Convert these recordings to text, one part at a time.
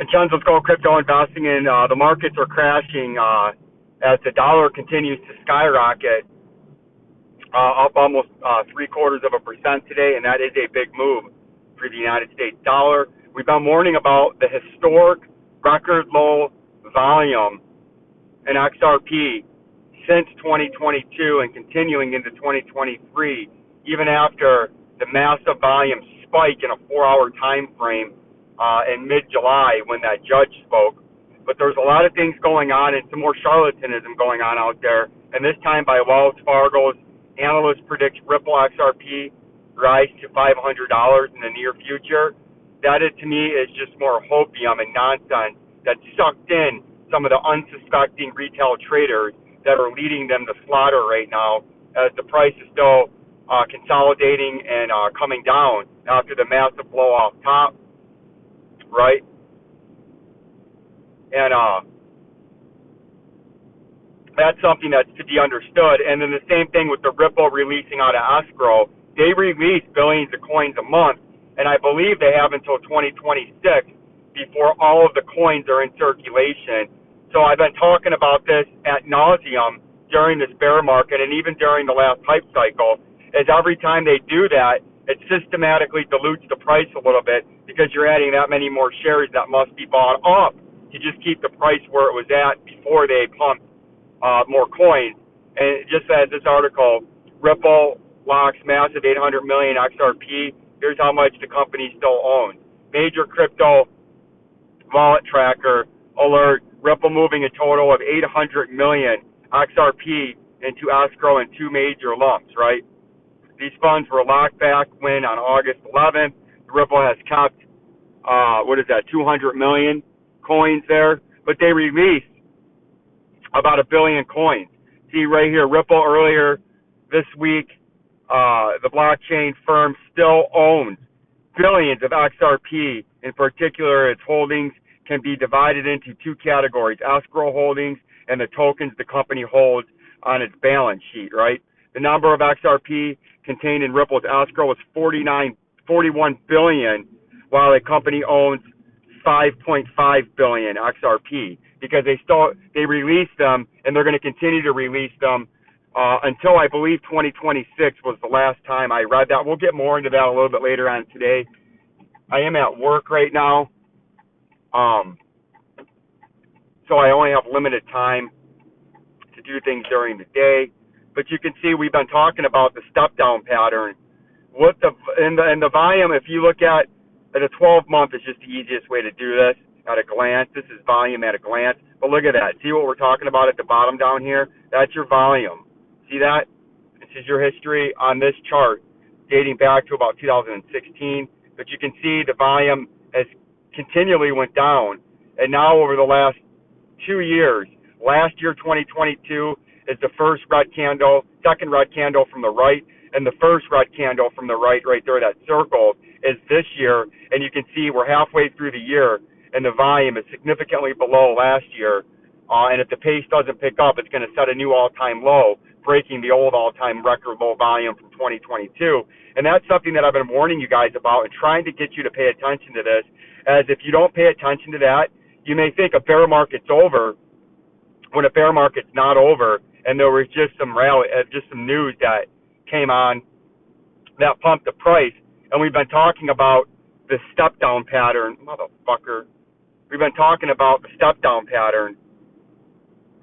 Vincenzo'S Gold Crypto Investing, and the markets are crashing as the dollar continues to skyrocket, up almost 0.75% today, and that is a big move for the United States dollar. We've been warning about the historic record low volume in XRP since 2022 and continuing into 2023, even after the massive volume spike in a 4-hour time frame in mid-July when that judge spoke. But there's a lot of things going on and some more charlatanism going on out there. And this time by Wells Fargo's analysts predict Ripple XRP rise to $500 in the near future. That, to me, is just more hopium and nonsense that sucked in some of the unsuspecting retail traders that are leading them to slaughter right now, as the price is still consolidating and coming down after the massive blow off top, right? And that's something that's to be understood. And then the same thing with the Ripple releasing out of escrow. They release billions of coins a month, and I believe they have until 2026 before all of the coins are in circulation. So I've been talking about this ad nauseum during this bear market and even during the last hype cycle, is every time they do that, it systematically dilutes the price a little bit because you're adding that many more shares that must be bought up to just keep the price where it was at before they pumped more coins. And just as this article, Ripple locks massive 800 million XRP. Here's how much the company still owns. Major crypto wallet tracker alert, Ripple moving a total of 800 million XRP into escrow in 2 major lumps, right? These funds were locked back when on August 11th, Ripple has kept, 200 million coins there, but they released about 1 billion coins. See right here, Ripple earlier this week, the blockchain firm still owns billions of XRP. In particular, its holdings can be divided into 2 categories: escrow holdings and the tokens the company holds on its balance sheet, right? The number of XRP contained in Ripple's escrow is 41 billion, while the company owns 5.5 billion XRP, because they released them, and they're going to continue to release them until I believe 2026 was the last time I read that. We'll get more into that a little bit later on today. I am at work right now, so I only have limited time to do things during the day. But you can see we've been talking about the step down pattern. And the volume, if you look at a 12-month, is just the easiest way to do this at a glance. This is volume at a glance. But look at that. See what we're talking about at the bottom down here? That's your volume. See that? This is your history on this chart dating back to about 2016. But you can see the volume has continually went down. And now over the last 2 years, last year 2022 is the first red candle, second red candle from the right, and the first red candle from the right there, that circle, is this year. And you can see we're halfway through the year, and the volume is significantly below last year. And if the pace doesn't pick up, it's going to set a new all-time low, breaking the old all-time record low volume from 2022. And that's something that I've been warning you guys about and trying to get you to pay attention to this, as if you don't pay attention to that, you may think a bear market's over when a bear market's not over. And there was just some news that came on that pumped the price. And we've been talking about the step down pattern. Motherfucker. We've been talking about the step down pattern.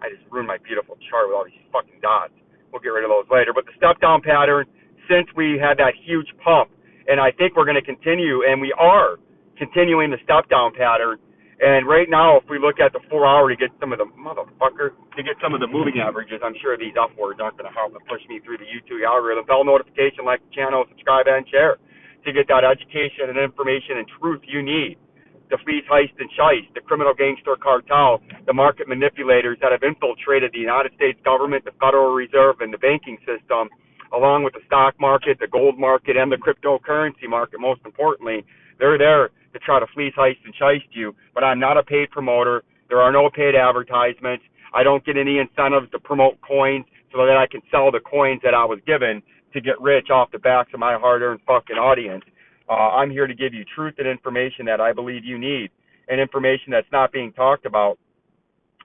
I just ruined my beautiful chart with all these fucking dots. We'll get rid of those later. But the step down pattern, since we had that huge pump, and I think we're going to continue, and we are continuing the step down pattern. And right now, if we look at the 4-hour to get some of the moving averages, I'm sure these F words aren't going to help and push me through the YouTube algorithm. Bell notification, like the channel, subscribe, and share to get that education and information and truth you need. The fleece, heist, and shiest, the criminal gangster cartel, the market manipulators that have infiltrated the United States government, the Federal Reserve, and the banking system, along with the stock market, the gold market, and the cryptocurrency market, most importantly. They're there to try to fleece, heist, and shiest you, but I'm not a paid promoter. There are no paid advertisements. I don't get any incentives to promote coins so that I can sell the coins that I was given to get rich off the backs of my hard-earned fucking audience. I'm here to give you truth and information that I believe you need. and information that's not being talked about.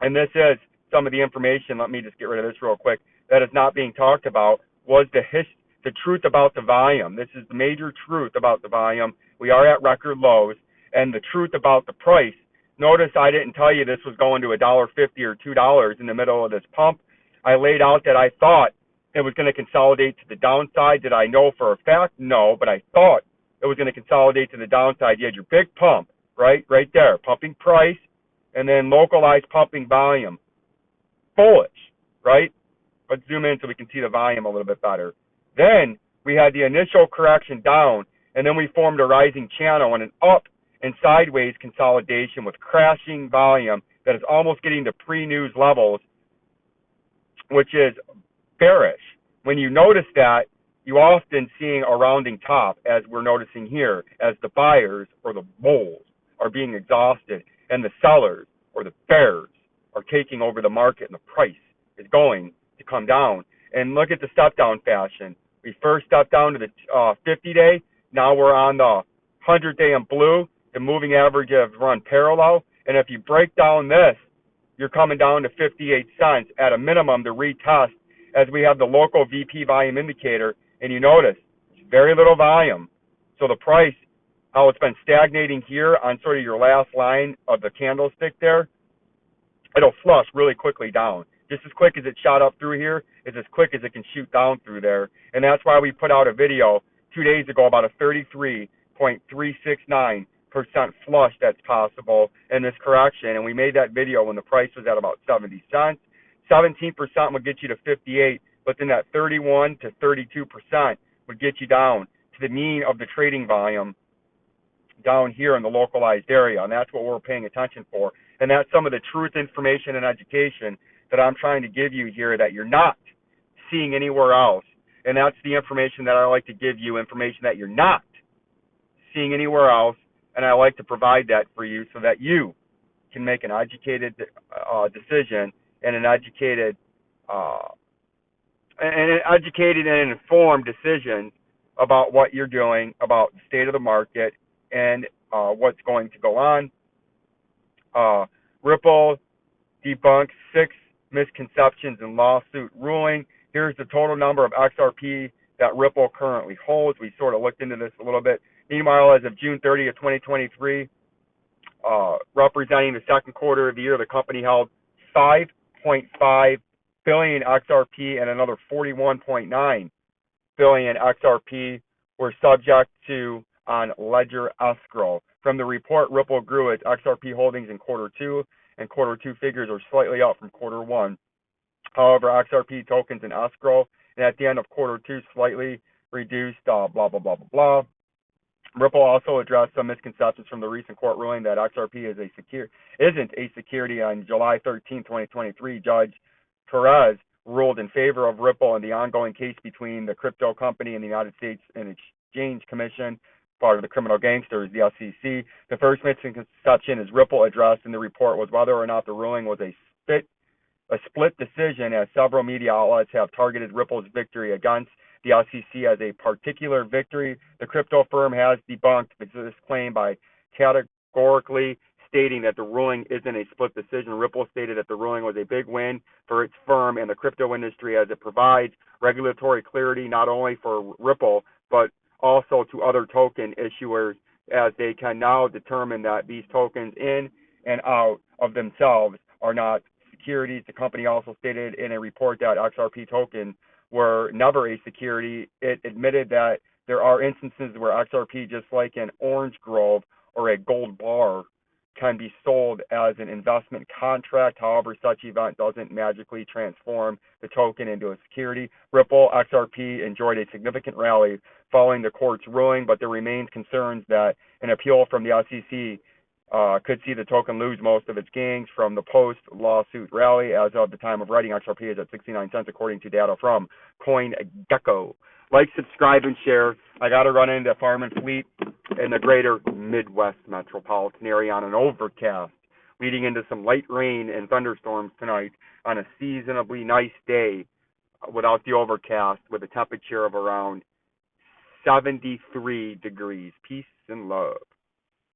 And this is some of the information. Let me just get rid of this real quick. That is not being talked about was the truth about the volume. This is the major truth about the volume. We are at record lows, and the truth about the price. Notice I didn't tell you this was going to $1.50 or $2 in the middle of this pump. I laid out that I thought it was going to consolidate to the downside. Did I know for a fact? No, but I thought it was going to consolidate to the downside. You had your big pump, right there, pumping price, and then localized pumping volume. Bullish, right? Let's zoom in so we can see the volume a little bit better. Then we had the initial correction down, and then we formed a rising channel and an up and sideways consolidation with crashing volume that is almost getting to pre-news levels, which is bearish. When you notice that, you often seeing a rounding top, as we're noticing here, as the buyers or the bulls are being exhausted and the sellers or the bears are taking over the market, and the price is going to come down. And look at the step down fashion. We first stepped down to the 50-day. Now we're on the 100-day in blue. The moving average have run parallel. And if you break down this, you're coming down to 58 cents at a minimum to retest, as we have the local VP volume indicator. And you notice it's very little volume. So the price, how it's been stagnating here on sort of your last line of the candlestick there, it'll flush really quickly down. Just as quick as it shot up through here is as quick as it can shoot down through there. And that's why we put out a video 2 days ago about a 33.369% flush that's possible in this correction. And we made that video when the price was at about 70 cents. 17% would get you to 58, but then that 31 to 32% would get you down to the mean of the trading volume down here in the localized area. And that's what we're paying attention for. And that's some of the truth, information, and education that I'm trying to give you here that you're not seeing anywhere else. And that's the information that I like to give you, information that you're not seeing anywhere else. And I like to provide that for you so that you can make an educated decision and an educated and informed decision about what you're doing, about the state of the market, and what's going to go on. Ripple debunks 6 misconceptions in lawsuit ruling. Here's the total number of XRP that Ripple currently holds. We sort of looked into this a little bit. Meanwhile, as of June 30th, 2023, representing the second quarter of the year, the company held 5.5 billion XRP, and another 41.9 billion XRP were subject to on ledger escrow. From the report, Ripple grew its XRP holdings in quarter 2, and quarter 2 figures are slightly up from quarter 1. However, XRP tokens in escrow, and at the end of quarter 2, slightly reduced, blah, blah, blah, blah, blah. Ripple also addressed some misconceptions from the recent court ruling that XRP isn't a security. On July 13, 2023, Judge Perez ruled in favor of Ripple in the ongoing case between the crypto company and the United States Exchange Commission, part of the criminal gangsters, the SEC. The first misconception is Ripple addressed in the report was whether or not the ruling was a split decision, as several media outlets have targeted Ripple's victory against the SEC as a particular victory. The crypto firm has debunked this claim by categorically stating that the ruling isn't a split decision. Ripple stated that the ruling was a big win for its firm and the crypto industry, as it provides regulatory clarity not only for Ripple but also to other token issuers, as they can now determine that these tokens in and out of themselves are not securities. The company also stated in a report that XRP tokens were never a security. It admitted that there are instances where XRP, just like an orange grove or a gold bar, can be sold as an investment contract. However, such event doesn't magically transform the token into a security. Ripple XRP enjoyed a significant rally following the court's ruling, but there remains concerns that an appeal from the SEC could see the token lose most of its gains from the post-lawsuit rally. As of the time of writing, XRP is at 69 cents, according to data from CoinGecko. Like, subscribe, and share. I got to run into Farm and Fleet in the greater Midwest metropolitan area on an overcast, leading into some light rain and thunderstorms tonight on a seasonably nice day without the overcast, with a temperature of around 73 degrees. Peace and love.